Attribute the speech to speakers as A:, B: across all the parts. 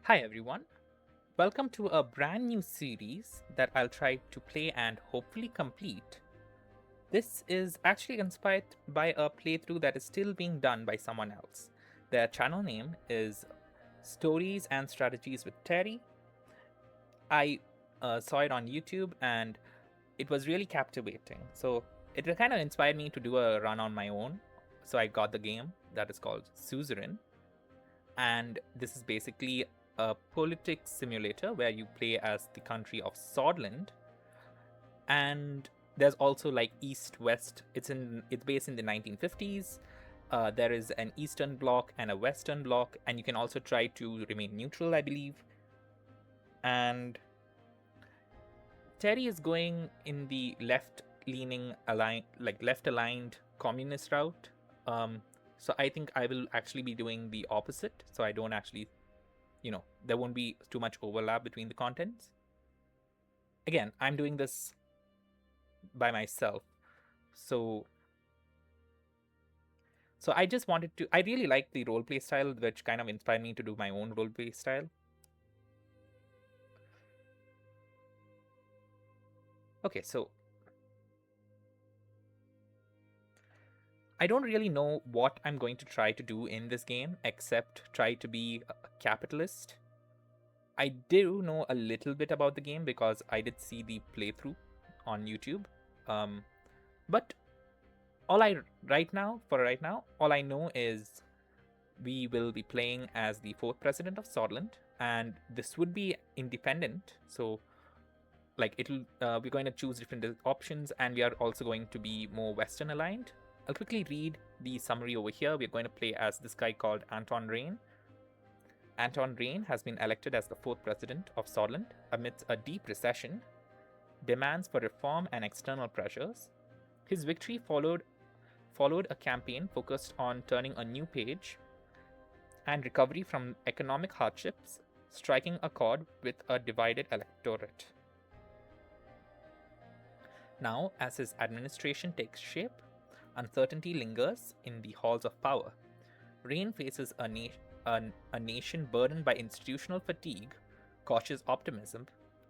A: Hi everyone, welcome to a brand new series that I'll try to play and hopefully complete. This is actually inspired by a playthrough that is still being done by someone else. Their channel name is Stories and Strategies with Terry. I saw it on YouTube and it was really captivating. So it kind of inspired me to do a run on my own. So I got the game that is called Suzerain, and this is basically a politics simulator where you play as the country of Sordland, and there's also like east west. It's based in the 1950s. There is an eastern bloc and a western bloc, and you can also try to remain neutral, I believe. And Terry is going in the left aligned communist route. So I think I will actually be doing the opposite. So I don't actually, there won't be too much overlap between the contents. Again, I'm doing this by myself. So I just wanted to, I really like the roleplay style, which kind of inspired me to do my own roleplay style. Okay, so I don't really know what I'm going to try to do in this game except try to be a capitalist. I do know a little bit about the game because I did see the playthrough on YouTube. Um, but right now, all I know is we will be playing as the fourth president of Sordland, and this would be independent. So, like, we're going to choose different options, and we are also going to be more Western aligned. I'll quickly read the summary over here. We're going to play as this guy called Anton Rain. Anton Rain has been elected as the fourth president of Sordland amidst a deep recession, demands for reform, and external pressures. His victory followed a campaign focused on turning a new page and recovery from economic hardships, striking a chord with a divided electorate. Now, as his administration takes shape, uncertainty lingers in the halls of power. Rain faces a nation burdened by institutional fatigue, cautious optimism,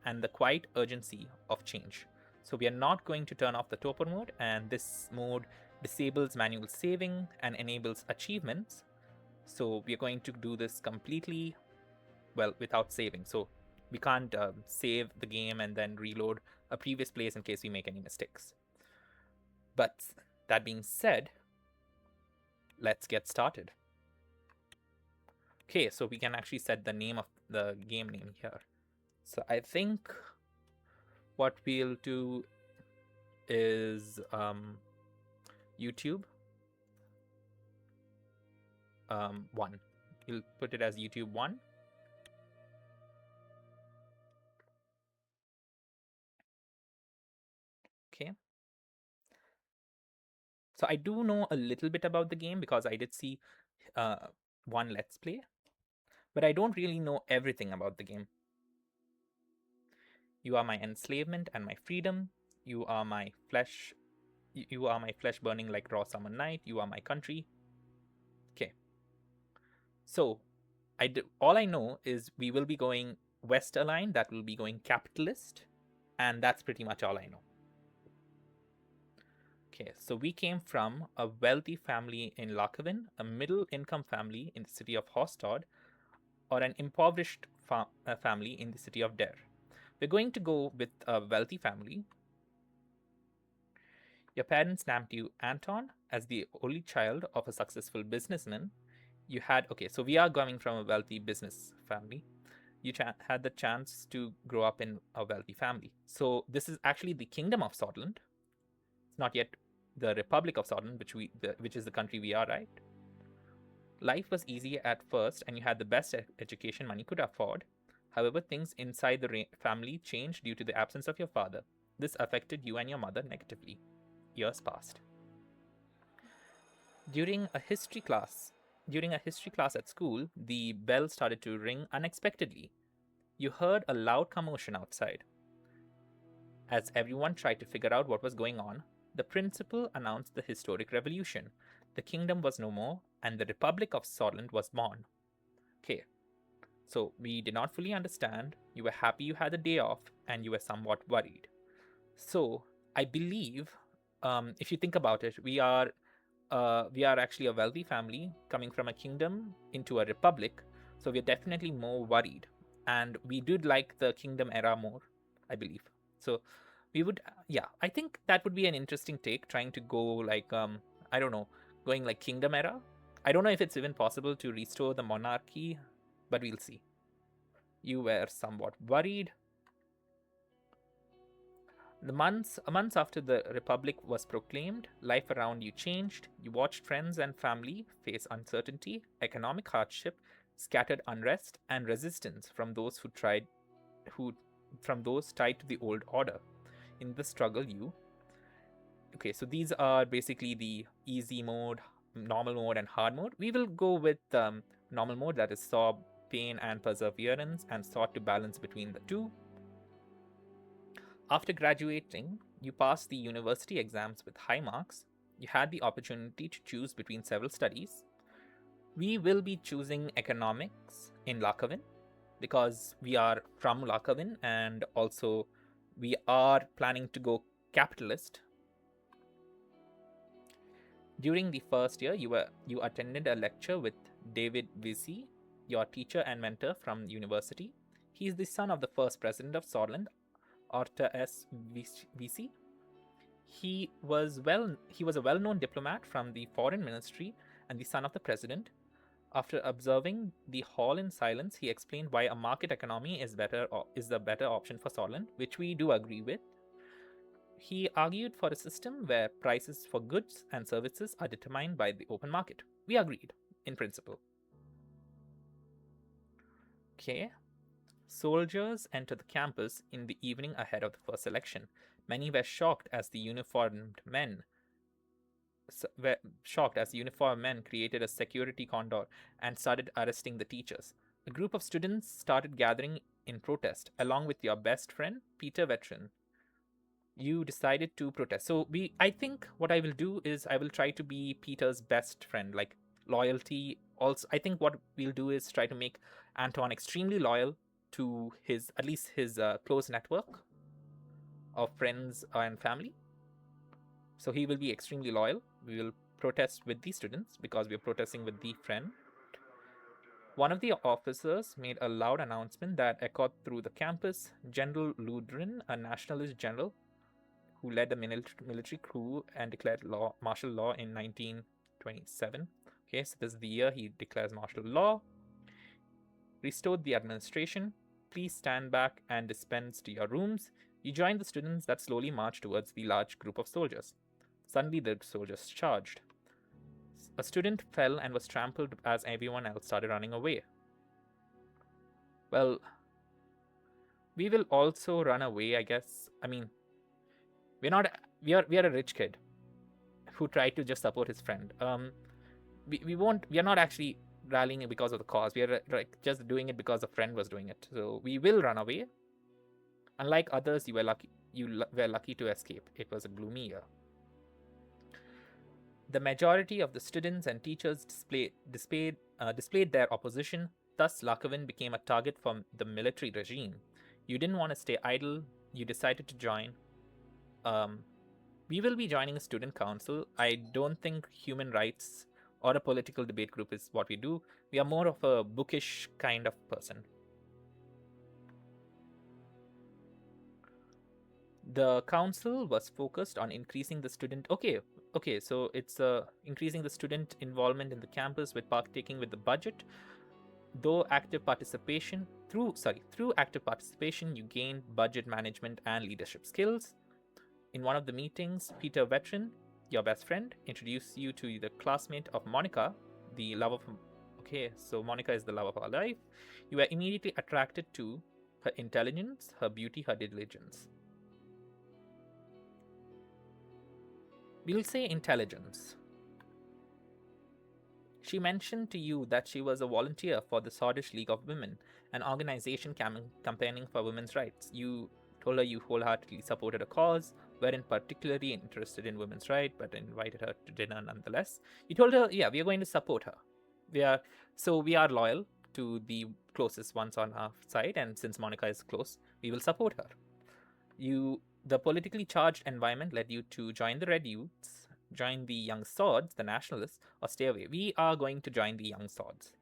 A: and the quiet urgency of change. So we are not going to turn off the torpor mode, and this mode disables manual saving and enables achievements. So we are going to do this completely, well, without saving. So we can't save the game and then reload a previous place in case we make any mistakes. But that being said, let's get started. Okay, so we can actually set the name of the game name here. So I think what we'll do is YouTube 1. We'll put it as YouTube 1. Okay. So I do know a little bit about the game because I did see one Let's Play, but I don't really know everything about the game. You are my enslavement and my freedom. You are my flesh. You are my flesh burning like raw summer night. You are my country. Okay. So all I know is we will be going West aligned. That will be going capitalist, and that's pretty much all I know. Okay, so we came from a wealthy family in Lakovin, a middle-income family in the city of Hostod, or an impoverished family in the city of Der. We're going to go with a wealthy family. Your parents named you Anton as the only child of a successful businessman. You had, okay, so we are coming from a wealthy business family. You had the chance to grow up in a wealthy family. So this is actually the Kingdom of Sordland. It's not yet the Republic of Sordland, which is the country we are, right? Life was easy at first, and you had the best education money could afford. However, things inside the family changed due to the absence of your father. This affected you and your mother negatively. Years passed. During a history class at school, the bell started to ring unexpectedly. You heard a loud commotion outside. As everyone tried to figure out what was going on, the principal announced the historic revolution. The kingdom was no more, and the Republic of Sordland was born. Okay, So we did not fully understand. You were happy you had the day off, and you were somewhat worried. So I believe, if you think about it, we are actually a wealthy family coming from a kingdom into a republic. So we're definitely more worried, and we did like the kingdom era more, I believe. So we would, yeah, I think that would be an interesting take, trying to go like, I don't know, going like kingdom era. I don't know if it's even possible to restore the monarchy, but we'll see. You were somewhat worried. The months after the Republic was proclaimed, life around you changed. You watched friends and family face uncertainty, economic hardship, scattered unrest, and resistance from those who from those tied to the old order. In the struggle, you okay, so these are basically the easy mode, normal mode, and hard mode. We will go with normal mode, that is saw pain and perseverance, and sought to balance between the two. After graduating, you passed the university exams with high marks. You had the opportunity to choose between several studies. We will be choosing economics in Lakavin because we are from Lakavin, and also we are planning to go capitalist. During the first year, you attended a lecture with David Visi, your teacher and mentor from university. He is the son of the first president of Sordland, Arthur S. Visi. He was a well-known diplomat from the foreign ministry and the son of the president. After observing the hall in silence, he explained why a market economy is the better option for Sordland, which we do agree with. He argued for a system where prices for goods and services are determined by the open market. We agreed, in principle. Okay. Soldiers entered the campus in the evening ahead of the first election. Many were shocked as the uniformed men created a security condor and started arresting the teachers. A group of students started gathering in protest, along with your best friend, Peter Veteran. You decided to protest. So I think what I will do is I will try to be Peter's best friend, like loyalty. Also, I think what we'll do is try to make Anton extremely loyal to at least his close network of friends and family. So he will be extremely loyal. We will protest with the students because we are protesting with the friend. One of the officers made a loud announcement that echoed through the campus. General Ludrin, a nationalist general who led the military coup and declared martial law in 1927. Okay, so this is the year he declares martial law. Restored the administration. Please stand back and dispense to your rooms. You joined the students that slowly marched towards the large group of soldiers. Suddenly, the soldiers charged. A student fell and was trampled as everyone else started running away. Well, we will also run away, I guess. I mean, we are a rich kid who tried to just support his friend. We are not actually rallying because of the cause. We are like just doing it because a friend was doing it. So we will run away. Unlike others, you were lucky to escape. It was a gloomy year. The majority of the students and teachers displayed their opposition. Thus, Lakavin became a target for the military regime. You didn't want to stay idle. You decided to join. We will be joining a student council. I don't think human rights or a political debate group is what we do. We are more of a bookish kind of person. The council was focused on increasing the student. Okay, so it's increasing the student involvement in the campus with partaking with the budget. Through active participation, you gained budget management and leadership skills. In one of the meetings, Peter Veteran, your best friend, introduced you to the classmate of Monica, the love of. Okay, so Monica is the love of our life. You were immediately attracted to her intelligence, her beauty, her diligence. We'll say intelligence. She mentioned to you that she was a volunteer for the Sordland League of Women, an organization campaigning for women's rights. You told her you wholeheartedly supported a cause, weren't particularly interested in women's rights, but invited her to dinner nonetheless. You told her, yeah, we are going to support her. We are loyal to the closest ones on our side, and since Monica is close, we will support her. The politically charged environment led you to join the Red Youths, join the Young Swords, the Nationalists, or stay away. We are going to join the Young Swords.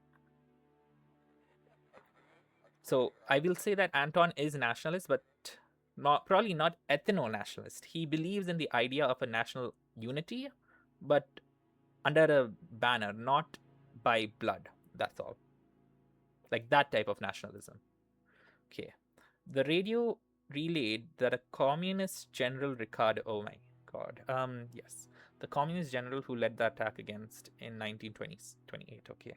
A: So I will say that Anton is nationalist, but probably not ethno-nationalist. He believes in the idea of a national unity, but under a banner, not by blood. That's all. Like that type of nationalism. Okay. The radio relayed that a communist general Ricardo. Oh my god. Yes. The communist general who led the attack against in 1928. Okay.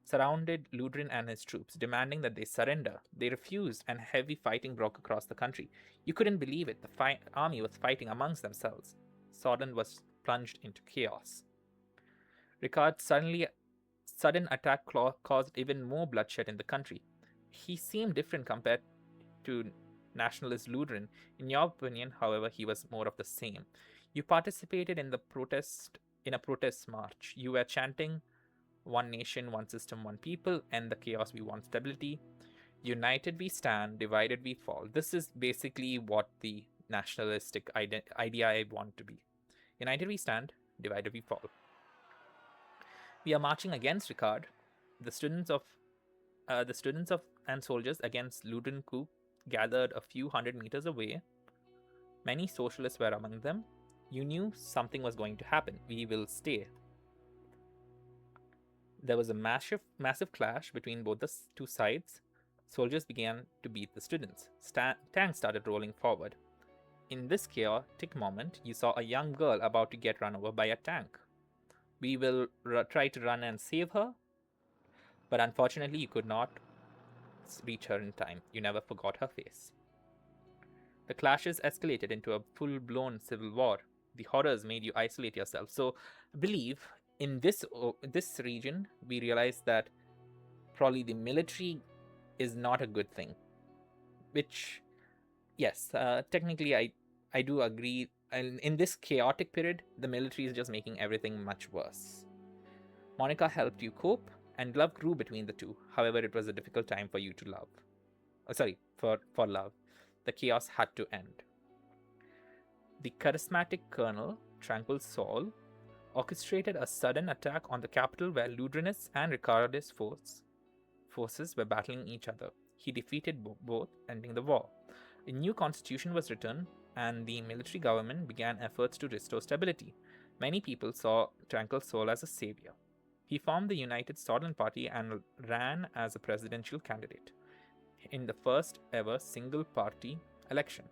A: Surrounded Ludrin and his troops, demanding that they surrender. They refused, and heavy fighting broke across the country. You couldn't believe it. The army was fighting amongst themselves. Sordland was plunged into chaos. Ricard's sudden attack caused even more bloodshed in the country. He seemed different compared to nationalist Ludrin. In your opinion, however, he was more of the same. You participated in a protest march. You were chanting, "One nation, one system, one people, end the chaos, we want stability. United we stand, divided we fall." This is basically what the nationalistic idea I want to be. United we stand, divided we fall. We are marching against Ricard. The students of and soldiers against Ludin coup gathered a few hundred meters away. Many socialists were among them. You knew something was going to happen. We will stay. There was a massive clash between both the two sides. Soldiers began to beat the students. Tanks started rolling forward. In this chaotic moment, you saw a young girl about to get run over by a tank. We will try to run and save her, but unfortunately you could not reach her in time. You never forgot her face. The clashes escalated into a full-blown civil war. The horrors made you isolate yourself. So I believe in this region, we realized that probably the military is not a good thing. Which, yes, technically I do agree. And in this chaotic period, the military is just making everything much worse. Monica helped you cope, and love grew between the two. However, it was a difficult time for you to love. For love. The chaos had to end. The charismatic colonel, Tranquil Sol, orchestrated a sudden attack on the capital where Ludrinus and Ricardus forces were battling each other. He defeated both, ending the war. A new constitution was written, and the military government began efforts to restore stability. Many people saw Tranquil Sol as a savior. He formed the United Sordland Party and ran as a presidential candidate in the first ever single party election.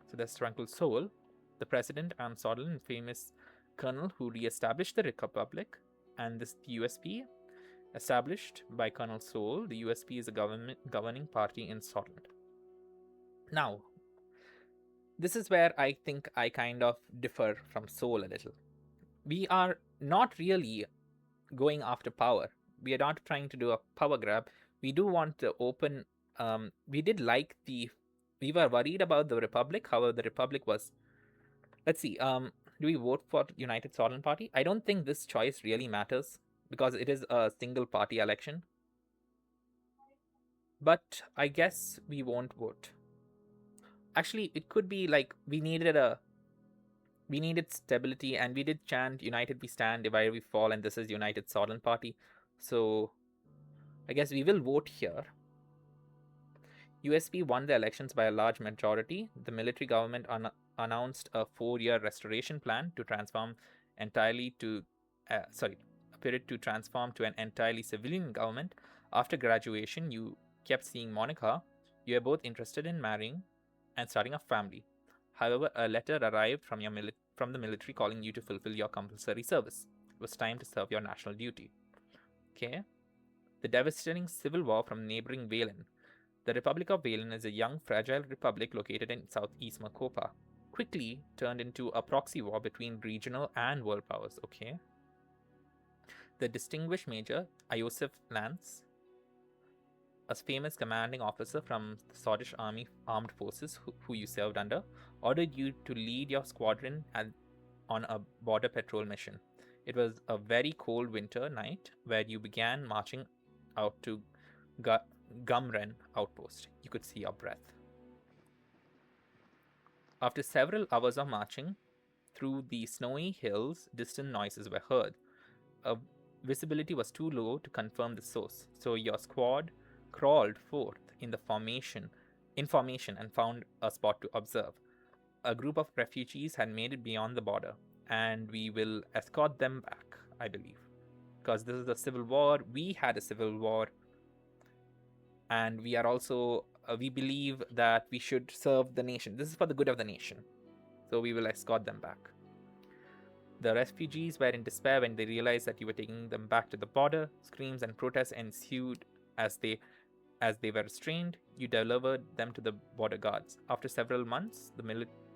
A: So there's Tranquil Sol, the president, and Sordland, famous colonel who re-established the Republic, and the USP, established by Colonel Sol. The USP is a governing party in Sordland. Now, this is where I think I kind of differ from Sol a little. We are not really going after power. We are not trying to do a power grab. We do want to open. We were worried about the Republic. However, the Republic was. Let's see. Do we vote for United Sordland Party? I don't think this choice really matters because it is a single party election. But I guess we won't vote. Actually, it could be like we needed stability, and we did chant "United we stand, divided we fall," and this is United Sordland Party. So I guess we will vote here. USP won the elections by a large majority. The military government announced a 4-year restoration plan to transform to an entirely civilian government. After graduation, you kept seeing Monica. You were both interested in marrying and starting a family. However, a letter arrived from the military calling you to fulfill your compulsory service. It was time to serve your national duty. Okay. The devastating civil war from neighboring Valen. The Republic of Valen is a young, fragile republic located in southeast Makopa. Quickly turned into a proxy war between regional and world powers. Okay. The distinguished Major Iosef Lance, a famous commanding officer from the Swedish Army Armed Forces who you served under, ordered you to lead your squadron on a border patrol mission. It was a very cold winter night where you began marching out to Gumren outpost. You could see your breath. After several hours of marching through the snowy hills, distant noises were heard. Visibility was too low to confirm the source, so your squad crawled forth in formation and found a spot to observe. A group of refugees had made it beyond the border, and we will escort them back, I believe. Because this is a civil war, we had a civil war, and we are also, we believe that we should serve the nation. This is for the good of the nation, so we will escort them back. The refugees were in despair when they realized that you were taking them back to the border. Screams and protests ensued as they were restrained. You delivered them to the border guards. After several months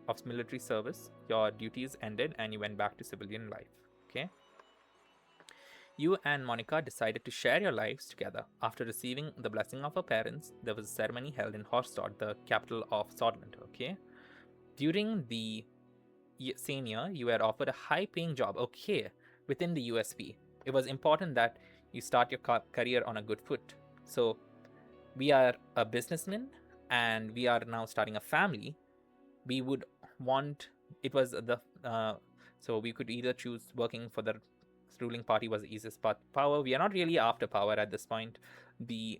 A: of military service, your duties ended and you went back to civilian life. Okay. You and Monica decided to share your lives together. After receiving the blessing of her parents, there was a ceremony held in Horstad, the capital of Sordland. Okay. During the same year, you were offered a high-paying job, okay, within the USP. It was important that you start your career on a good foot. So, we are a businessman, and we are now starting a family. We would want it was the so we could either choose working for the ruling party was the easiest path to power. We are not really after power at this point. The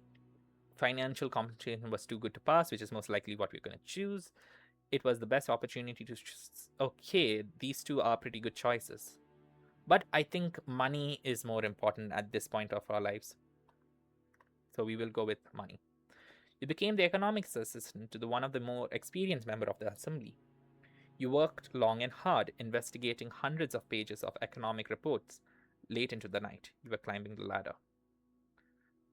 A: financial compensation was too good to pass, which is most likely what we're going to choose. It was the best opportunity to choose. Okay, these two are pretty good choices. But I think money is more important at this point of our lives. So we will go with money. You became the economics assistant to one of the more experienced members of the assembly. You worked long and hard, investigating hundreds of pages of economic reports. Late into the night, you were climbing the ladder.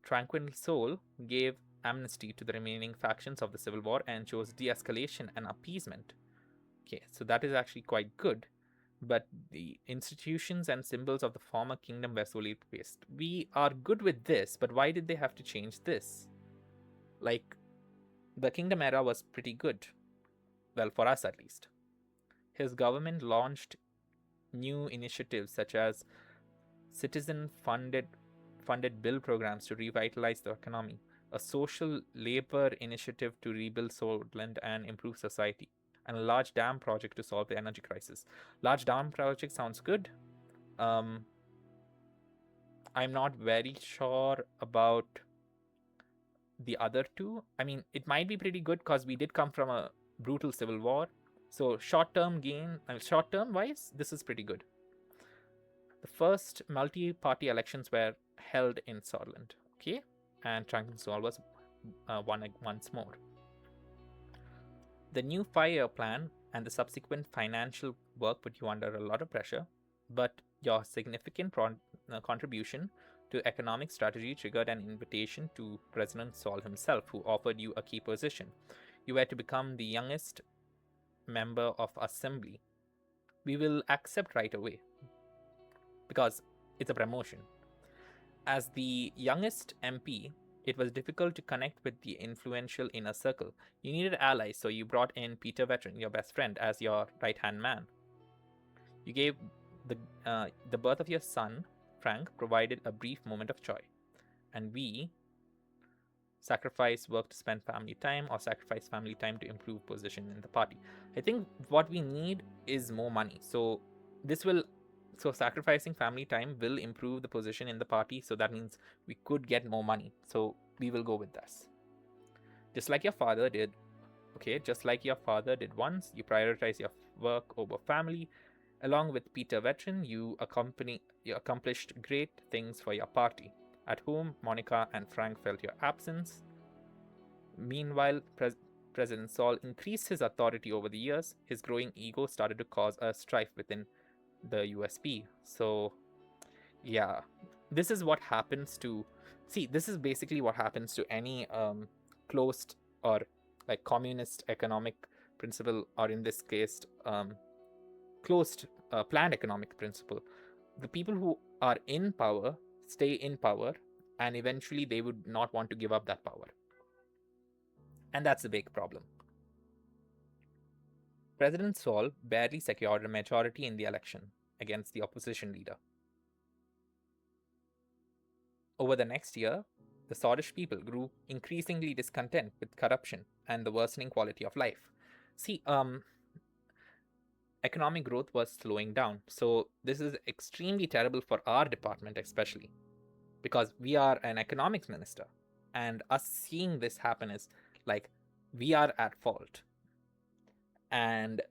A: Tranquil Soul gave amnesty to the remaining factions of the civil war and chose de-escalation and appeasement. Okay, so that is actually quite good, but the institutions and symbols of the former kingdom were solely replaced. We are good with this, but why did they have to change this? Like, the kingdom era was pretty good. Well, for us at least. His government launched new initiatives such as citizen-funded bill programs to revitalize the economy, a social labor initiative to rebuild Sordland and improve society, and a large dam project to solve the energy crisis. Large dam project sounds good. I'm not very sure about the other two. I mean, it might be pretty good because we did come from a brutal civil war. So short-term wise, this is pretty good. The first multi-party elections were held in Sordland, okay? And Tranquil Soul was won once more. The new 5-year plan and the subsequent financial work put you under a lot of pressure, but your significant contribution to economic strategy triggered an invitation to President Sol himself, who offered you a key position. You were to become the youngest member of Assembly. We will accept right away, because it's a promotion. As the youngest MP, it was difficult to connect with the influential inner circle. You needed allies, so you brought in Peter Veteran, your best friend, as your right-hand man. You gave the birth of your son, Frank, provided a brief moment of joy. And we sacrifice work to spend family time or sacrifice family time to improve position in the party. I think what we need is more money. So sacrificing family time will improve the position in the party, so that means we could get more money. So we will go with this. Just like your father did once, you prioritize your work over family. Along with Peter Veteran, you accomplished great things for your party. At home, Monica and Frank felt your absence. Meanwhile, President Sol increased his authority over the years. His growing ego started to cause a strife within the USP. So, yeah, this is what happens to... See, this is basically what happens to any closed or like communist economic principle, or in this case, closed planned economic principle. The people who are in power stay in power, and eventually they would not want to give up that power. And that's a big problem. President Sol barely secured a majority in the election against the opposition leader. Over the next year, the Swedish people grew increasingly discontent with corruption and the worsening quality of life. See, economic growth was slowing down. So this is extremely terrible for our department, especially because we are an economics minister, and us seeing this happen is like we are at fault. And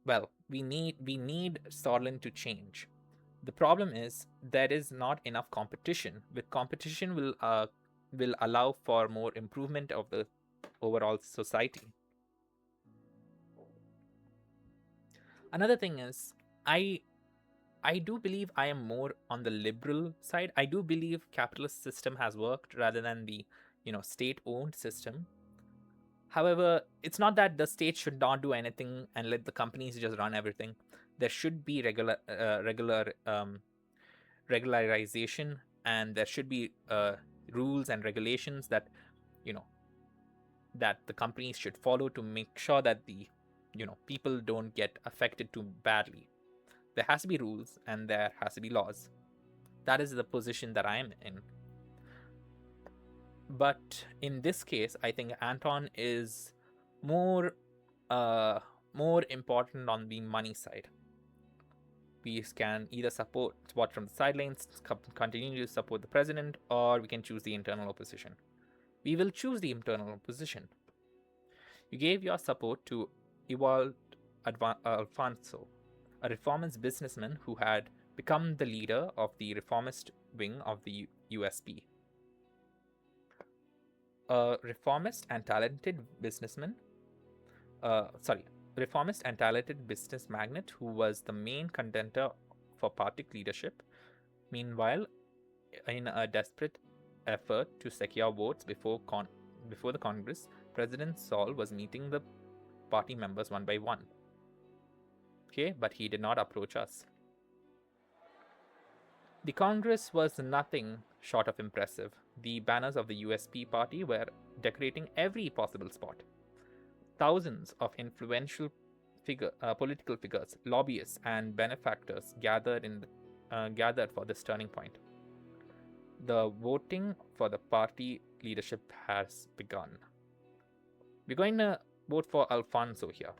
A: well, we need Sordland to change. The problem is there is not enough competition. With competition will allow for more improvement of the overall society. Another thing is I I do believe I am more on the liberal side. I do believe capitalist system has worked rather than the state owned system. However, it's not that the state should not do anything and let the companies just run everything. There should be regularization, and there should be rules and regulations that you know that the companies should follow to make sure that the people don't get affected too badly. There has to be rules and there has to be laws. That is the position that I am in. But in this case, I think Anton is more uh more important on the money side. We can either support from the sidelines, continue to support the president, or we can choose the internal opposition. We will choose the internal opposition. You gave your support to Ewald Alfonso, a reformist businessman who had become the leader of the reformist wing of the USP. A reformist and talented businessman, sorry, reformist and talented business magnate who was the main contender for party leadership. Meanwhile, in a desperate effort to secure votes before the Congress, President Saul was meeting the party members one by one. Okay, but he did not approach us. The Congress was nothing short of impressive. The banners of the USP party were decorating every possible spot. Thousands of influential political figures, lobbyists, and benefactors gathered for this turning point. The voting for the party leadership has begun. We're going to vote for Alfonso here.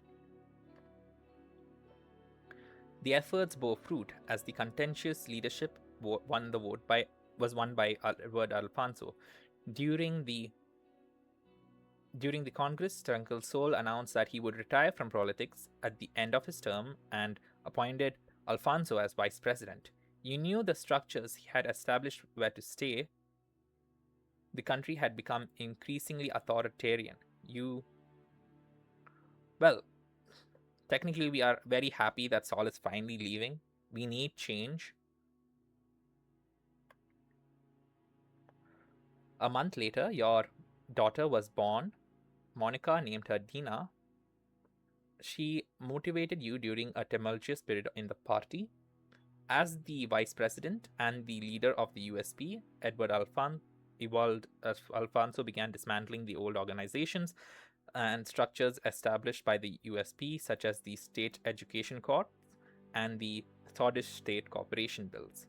A: The efforts bore fruit as the contentious leadership was won by Edward Alfonso. During the Congress, Uncle Sol announced that he would retire from politics at the end of his term and appointed Alfonso as vice president. You knew the structures he had established were to stay. The country had become increasingly authoritarian. Well, technically, we are very happy that Saul is finally leaving. We need change. A month later, your daughter was born. Monica named her Dina. She motivated you during a tumultuous period in the party. As the vice president and the leader of the USP, Alfonso began dismantling the old organizations and structures established by the USP, such as the State Education Corps and the Swedish State Corporation Bills.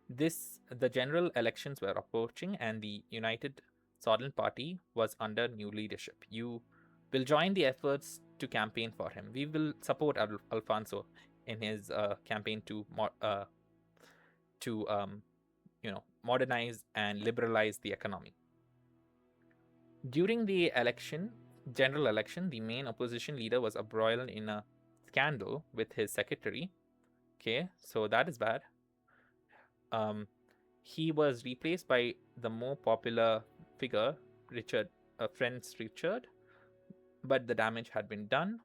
A: The general elections were approaching, and the United Sordland Party was under new leadership. You will join the efforts to campaign for him. We will support Alfonso in his campaign to modernize and liberalize the economy. During the general election, the main opposition leader was embroiled in a scandal with his secretary. Okay, so that is bad. He was replaced by the more popular figure, Prince Richard, but the damage had been done.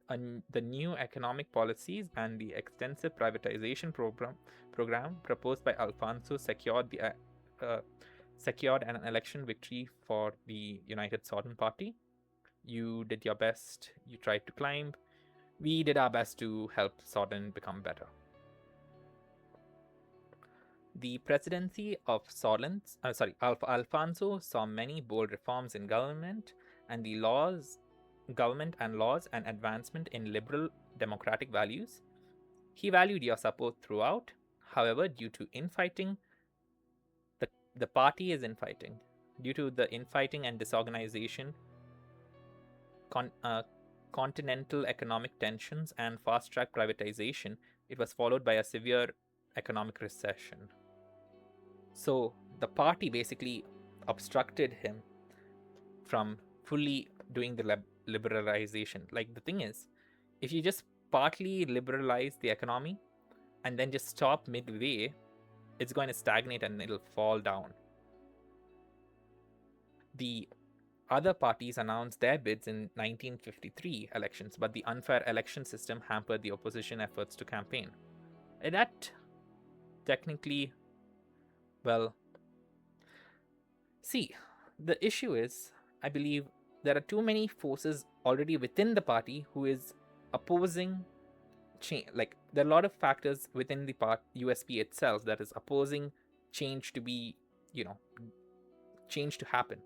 A: The new economic policies and the extensive privatization program proposed by Alfonso secured an election victory for the United Sordland Party. You did your best. You tried to climb. We did our best to help Sordland become better. The presidency of Alfonso saw many bold reforms in government and laws and advancement in liberal democratic values. He valued your support throughout. However, due to infighting, the The party is infighting. Due to the infighting and disorganization, con- uh, continental economic tensions, and fast track privatization, it was followed by a severe economic recession. So the party basically obstructed him from fully doing the liberalization. Like, the thing is, if you just partly liberalize the economy and then just stop midway, it's going to stagnate and it'll fall down. The other parties announced their bids in 1953 elections, but the unfair election system hampered the opposition efforts to campaign. That technically, well, see, the issue is, I believe there are too many forces already within the party who is opposing change. Like, there are a lot of factors within the USP itself that is opposing change to be, change to happen.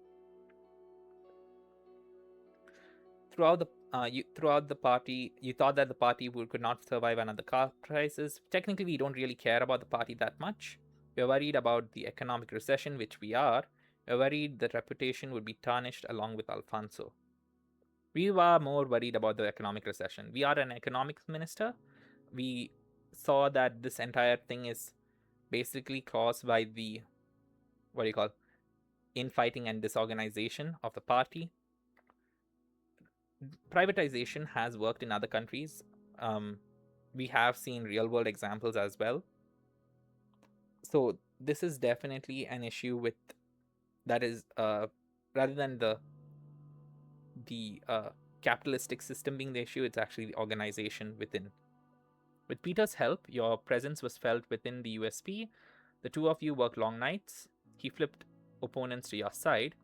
A: Throughout the party, you thought that the party could not survive another car crisis. Technically, we don't really care about the party that much. We're worried about the economic recession, which we are. We're worried that reputation would be tarnished along with Alfonso. We were more worried about the economic recession. We are an economics minister. We saw that this entire thing is basically caused by the, what do you call, infighting and disorganization of the party. Privatization has worked in other countries. We have seen real world examples as well. So this is definitely an issue with that is rather than the capitalistic system being the issue, it's actually the organization within. With Peter's help, your presence was felt within the USP. The two of you worked long nights. He flipped opponents to your side.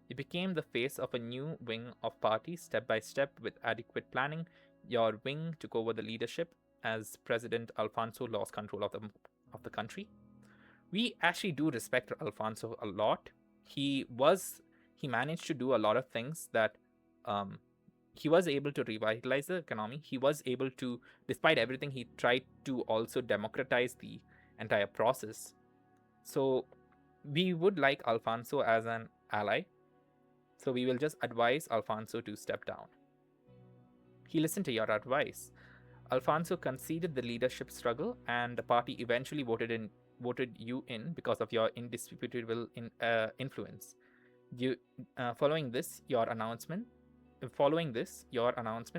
A: You became the face of a new wing of party, step by step, with adequate planning. Your wing took over the leadership as President Alfonso lost control of the country. We actually do respect Alfonso a lot. He managed to do a lot of things that he was able to revitalize the economy. He was able to, despite everything, he tried to also democratize the entire process. So we would like Alfonso as an ally. So we will just advise Alfonso to step down. He listened to your advice. Alfonso conceded the leadership struggle, and the party eventually voted you in because of your indisputable influence. Following this, your announcement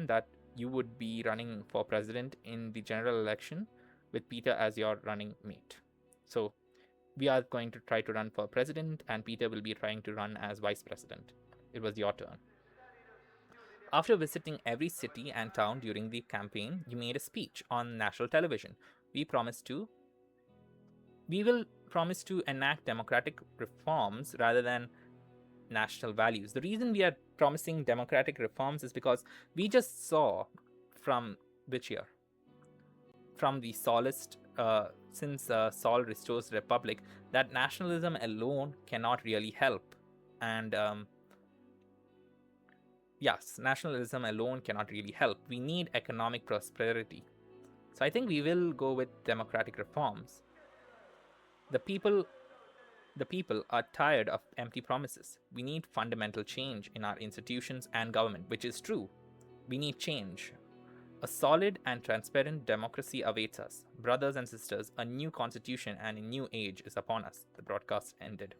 A: that you would be running for president in the general election with Peter as your running mate. So we are going to try to run for president, and Peter will be trying to run as vice president. It was your turn. After visiting every city and town during the campaign, you made a speech on national television. We will promise to enact democratic reforms rather than national values. The reason we are promising democratic reforms is because we just saw from which year? From the Saulist, since Saul restores republic, that nationalism alone cannot really help. And yes, nationalism alone cannot really help. We need economic prosperity. So I think we will go with democratic reforms. The people are tired of empty promises. We need fundamental change in our institutions and government, which is true. We need change. A solid and transparent democracy awaits us. Brothers and sisters, a new constitution and a new age is upon us. The broadcast ended.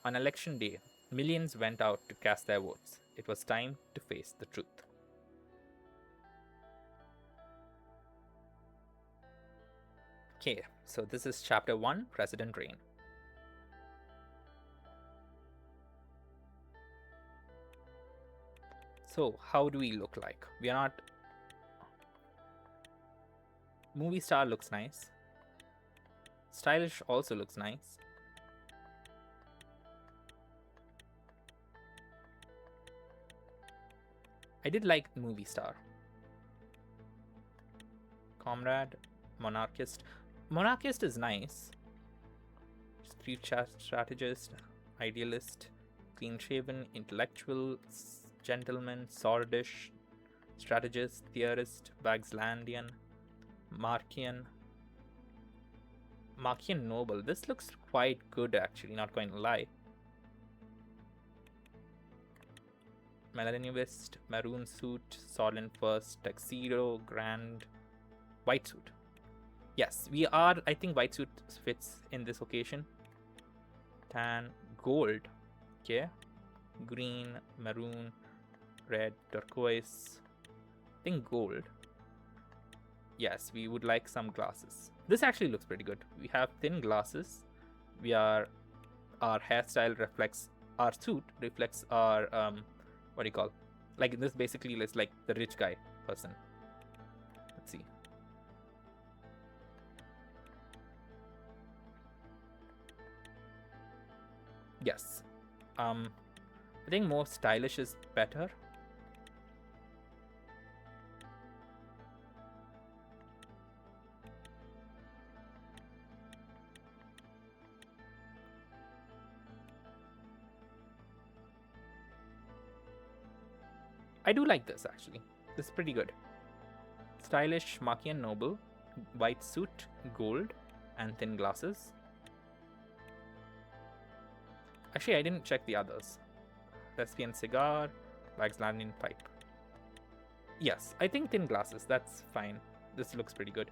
A: On election day, millions went out to cast their votes. It was time to face the truth. Okay, so this is chapter 1, President Reign. So, how do we look like? We are not... Movie star looks nice. Stylish also looks nice. I did like movie star. Comrade, monarchist. Monarchist is nice. Street strategist, idealist, clean-shaven, intellectual, gentleman, swordish, strategist, theorist, Bagslandian, Markian, Machian Noble. This looks quite good, actually, not going to lie. Melanivist, maroon suit, Sordland first, tuxedo, grand, white suit. Yes, we are. I think white suit fits in this occasion. Tan, gold. Okay. Green, maroon, red, turquoise. I think gold. Yes, we would like some glasses. This actually looks pretty good. We have thin glasses. Our hairstyle reflects, our suit reflects our what do you call? Like this basically is like the rich guy person. Let's see. Yes. I think more stylish is better. I do like this actually. This is pretty good. Stylish Machian Noble, white suit, gold, and thin glasses. Actually, I didn't check the others. Thespian cigar, Wagslanian pipe. Yes, I think thin glasses, that's fine. This looks pretty good.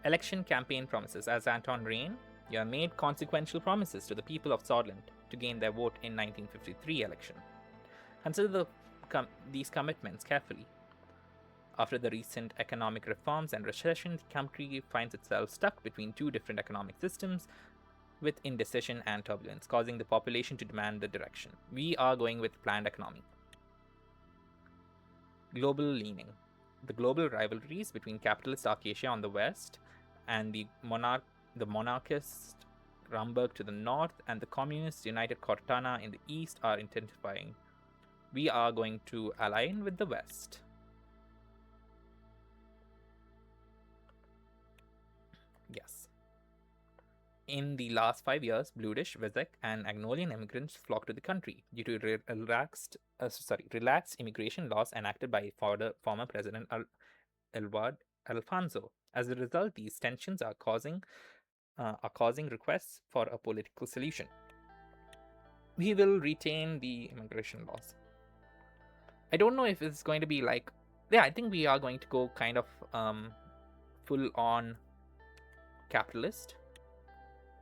A: Election campaign promises. As Anton reign, you have made consequential promises to the people of Sordland to gain their vote in 1953 election. Consider these commitments carefully. After the recent economic reforms and recession, the country finds itself stuck between two different economic systems with indecision and turbulence, causing the population to demand the direction. We are going with planned economy. Global leaning. The global rivalries between capitalist Arcadia on the west and the monarchist Ramberg to the north and the communist United Cortana in the east are intensifying. We are going to align with the west. Yes. In the last 5 years, Bludish, Vezek, and Agnolian immigrants flocked to the country due to relaxed immigration laws enacted by former President Elward Alfonso. As a result, these tensions are causing requests for a political solution. We will retain the immigration laws. I don't know if it's going to be like, yeah, I think we are going to go kind of full on capitalist.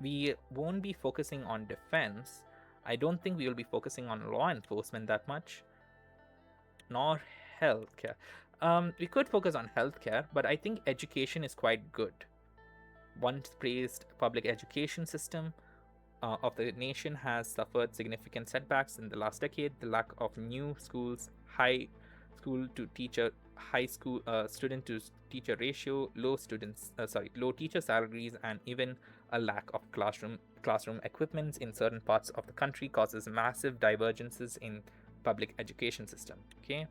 A: We won't be focusing on defense. I don't think we will be focusing on law enforcement that much, nor healthcare. We could focus on healthcare, but I think education is quite good. Once praised public education system of the nation has suffered significant setbacks in the last decade. The lack of new schools, high student to teacher ratio, low teacher salaries, and even a lack of classroom equipment in certain parts of the country causes massive divergences in public education system. Okay,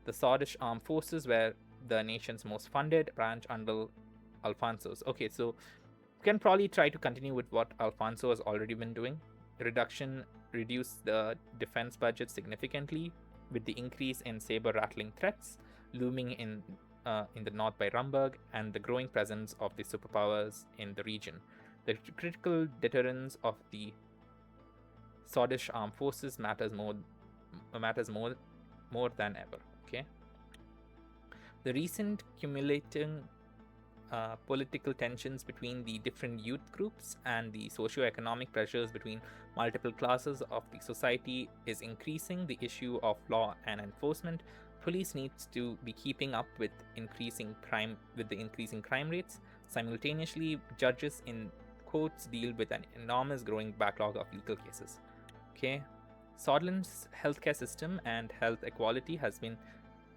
A: the Sordland Armed Forces were the nation's most funded branch under Alfonso's. Okay, so we can probably try to continue with what Alfonso has already been doing. Reduce the defense budget significantly with the increase in saber-rattling threats looming in the north by Rumburg and the growing presence of the superpowers in the region. The critical deterrence of the Sordland Armed Forces matters more than ever. Okay. The recent accumulating political tensions between the different youth groups and the socio-economic pressures between multiple classes of the society is increasing the issue of law and enforcement. Police needs to be keeping up with the increasing crime rates. Simultaneously, judges in courts deal with an enormous growing backlog of legal cases. Okay, Sordland's healthcare system and health equality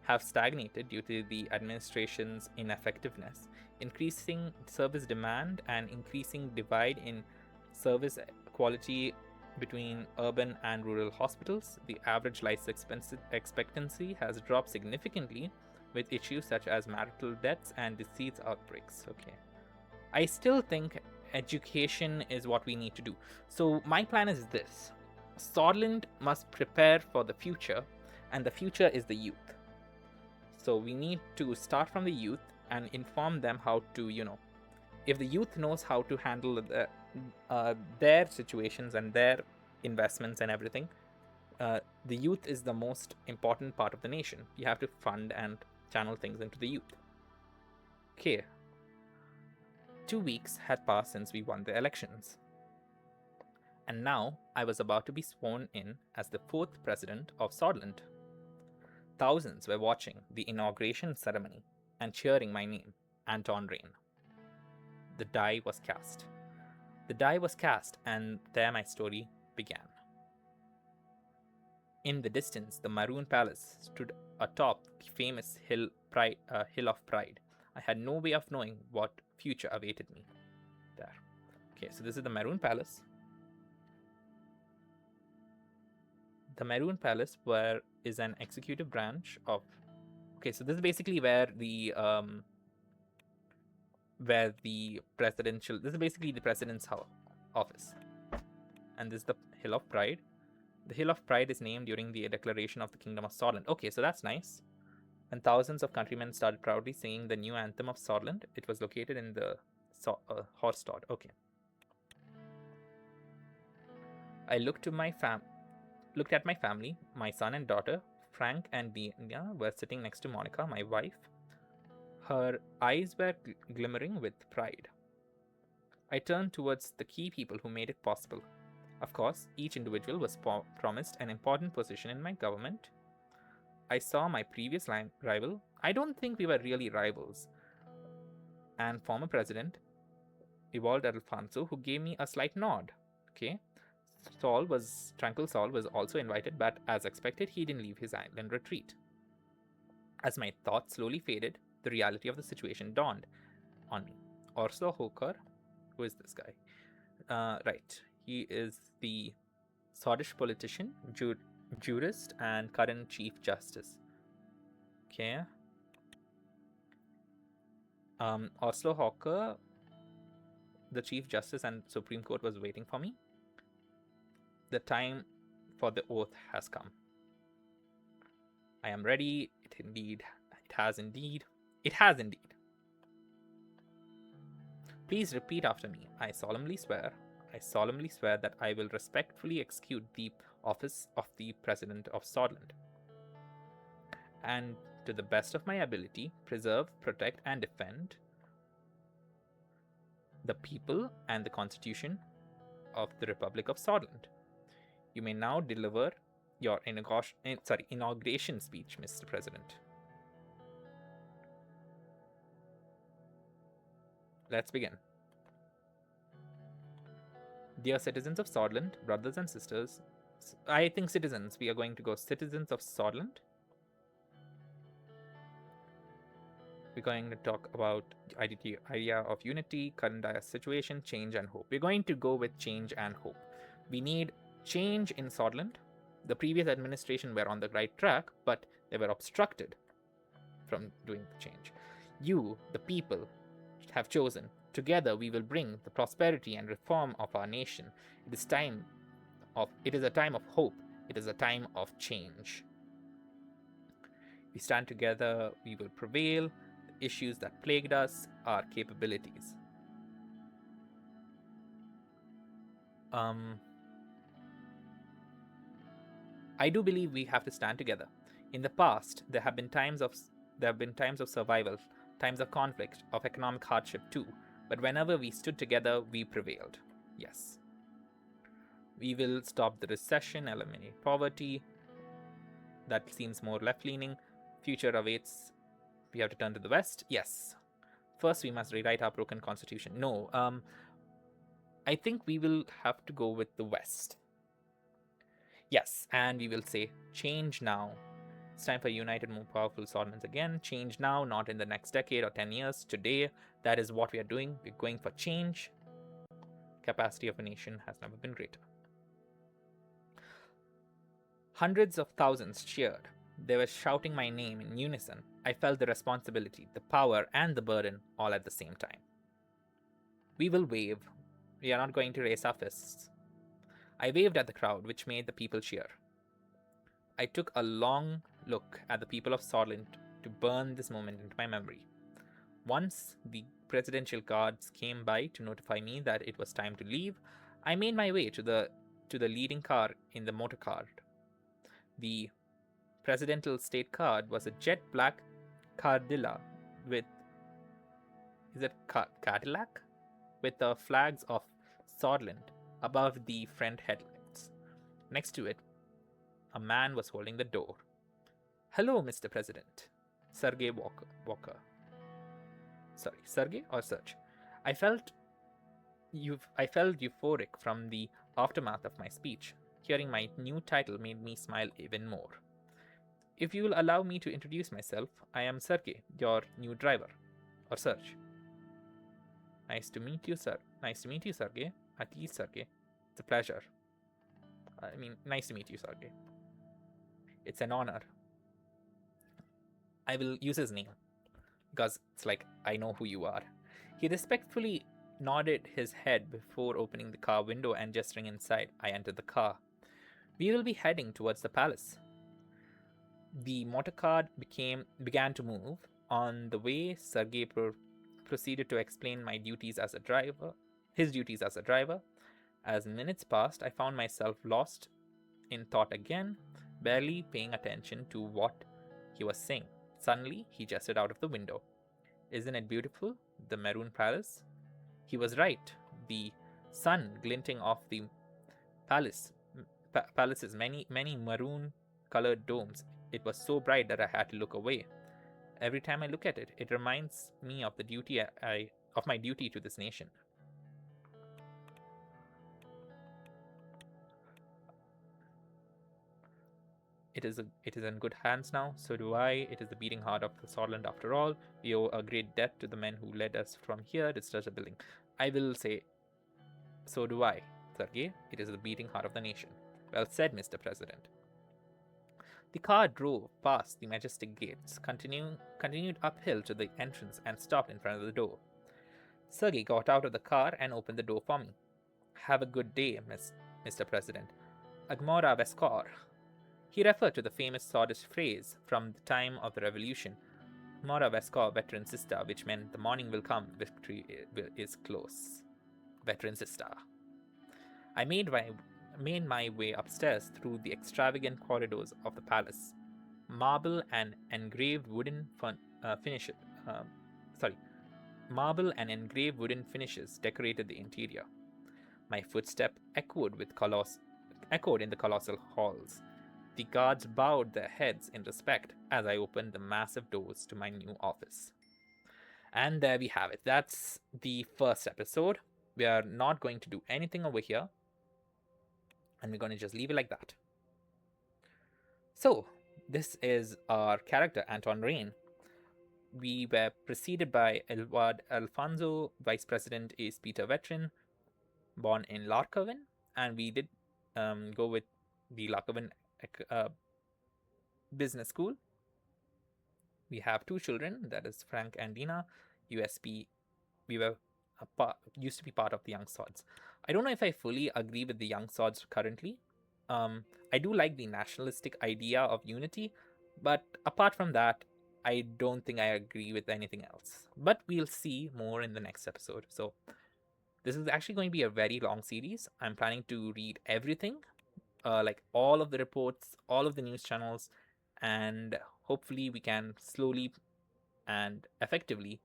A: have stagnated due to the administration's ineffectiveness, increasing service demand and increasing divide in service quality between urban and rural hospitals. The average life expectancy has dropped significantly with issues such as marital deaths and disease outbreaks. Okay, I still think education is what we need to do. So my plan is this: Sordland must prepare for the future, and the future is the youth. So we need to start from the youth and inform them how to, if the youth knows how to handle their situations and their investments and everything, the youth is the most important part of the nation. You have to fund and channel things into the youth. Okay. 2 weeks had passed since we won the elections. And now I was about to be sworn in as the 4th president of Sordland. Thousands were watching the inauguration ceremony and cheering my name, Anton Rain. The die was cast. The die was cast, and there my story began. In the distance, the Maroon Palace stood atop the famous Hill of Pride. I had no way of knowing what future awaited me there. Okay, so this is the Maroon Palace. The Maroon Palace is an executive branch of... Okay, so this is basically where the presidential... This is basically the president's office. And this is the Hill of Pride. The Hill of Pride is named during the declaration of the Kingdom of Sordland. Okay, so that's nice. And thousands of countrymen started proudly singing the new anthem of Sordland. It was located in the Horstad. Okay. I looked at my family. My son and daughter, Frank and Dina, were sitting next to Monica, my wife. Her eyes were glimmering with pride. I turned towards the key people who made it possible. Of course, each individual was promised an important position in my government. I saw my previous rival. I don't think we were really rivals. And former president, Evolved Alfonso, who gave me a slight nod. Okay. Tranquil Saul was also invited, but as expected, he didn't leave his island retreat. As my thoughts slowly faded, the reality of the situation dawned on me. Orso Hoker, who is this guy? Right. He is the Swedish politician, jurist, and current Chief Justice. Okay. Oslo Hawker, the Chief Justice and Supreme Court, was waiting for me. The time for the oath has come. I am ready. It has indeed. Please repeat after me. I solemnly swear that I will respectfully execute the office of the President of Sordland, and to the best of my ability, preserve, protect, and defend the people and the Constitution of the Republic of Sordland. You may now deliver your inauguration speech, Mr. President. Let's begin. Dear citizens of Sordland, brothers and sisters, I think citizens, we are going to go citizens of Sordland. We're going to talk about the idea of unity, current dire situation, change and hope. We're going to go with change and hope. We need change in Sordland. The previous administration were on the right track, but they were obstructed from doing the change. You, the people, have chosen. Together we will bring the prosperity and reform of our nation. It is a time of hope. It is a time of change. We stand together, we will prevail. The issues that plagued us are capabilities. I do believe we have to stand together. In the past, there have been times of survival, times of conflict, of economic hardship too. But whenever we stood together, we prevailed. Yes. We will stop the recession, eliminate poverty. That seems more left-leaning. Future awaits. We have to turn to the West. Yes. First, we must rewrite our broken constitution. No. I think we will have to go with the West. Yes, and we will say, change now. It's time for united, more powerful Sordlands again. Change now, not in the next decade or 10 years. Today, that is what we are doing. We're going for change. Capacity of a nation has never been greater. Hundreds of thousands cheered. They were shouting my name in unison. I felt the responsibility, the power, and the burden all at the same time. We will wave. We are not going to raise our fists. I waved at the crowd, which made the people cheer. I took a long look at the people of Sordland to burn this moment into my memory. Once the presidential guards came by to notify me that it was time to leave, I made my way to the leading car in the motor car. The presidential state card was a jet black Cardilla with is it Cadillac with the flags of Sordland above the front headlights. Next to it, a man was holding the door. Hello, Mr. President. Sergey Walker. Sorry, Sergey or Serge? I felt I felt euphoric from the aftermath of my speech. Hearing my new title made me smile even more. If you will allow me to introduce myself, I am Sergey, your new driver. Or Serge. Nice to meet you, sir. Nice to meet you, Sergey. At least, Sergey. It's a pleasure. Nice to meet you, Sergey. It's an honor. I will use his name because it's like I know who you are. He respectfully nodded his head before opening the car window and gesturing inside. I entered the car. We will be heading towards the palace. The motor car began to move. On the way, Sergey proceeded to explain my duties as a driver, his duties as a driver. As minutes passed, I found myself lost in thought again, barely paying attention to what he was saying. Suddenly, he gestured out of the window. Isn't it beautiful, the maroon palace? He was right. The sun glinting off the palace's many maroon-colored domes. It was so bright that I had to look away. Every time I look at it, it reminds me of the duty of my duty to this nation. It is in good hands now. So do I. It is the beating heart of the Sordland after all. We owe a great debt to the men who led us from here to such a building. I will say, so do I, Sergey. It is the beating heart of the nation. Well said, Mr. President. The car drove past the majestic gates, continued uphill to the entrance, and stopped in front of the door. Sergey got out of the car and opened the door for me. Have a good day, Mr. President. Agmora Veskor. He referred to the famous Swedish phrase from the time of the revolution, Mora Veskor Veteran Sister, which meant the morning will come, victory is close. Veteran Sister. I made my way upstairs through the extravagant corridors of the palace. Marble and engraved wooden finishes decorated the interior. My footstep echoed in the colossal halls. The guards bowed their heads in respect as I opened the massive doors to my new office. And there we have it. That's the first episode. We are not going to do anything over here. And we're going to just leave it like that. So, this is our character, Anton Rain. We were preceded by Edward Alfonso, Vice President is Peter Veteran, born in Larkoven. And we did go with the Larkoven business school. We have two children, that is Frank and Dina. USP, we were used to be part of the Young Swords. I don't know if I fully agree with the Young Swords currently. I do like the nationalistic idea of unity, but apart from that, I don't think I agree with anything else. But we'll see more in the next episode. So this is actually going to be a very long series. I'm planning to read everything, like all of the reports, all of the news channels, and hopefully we can slowly and effectively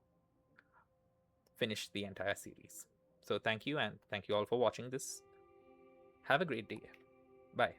A: finish the entire series. So thank you, and thank you all for watching this. Have a great day. Bye.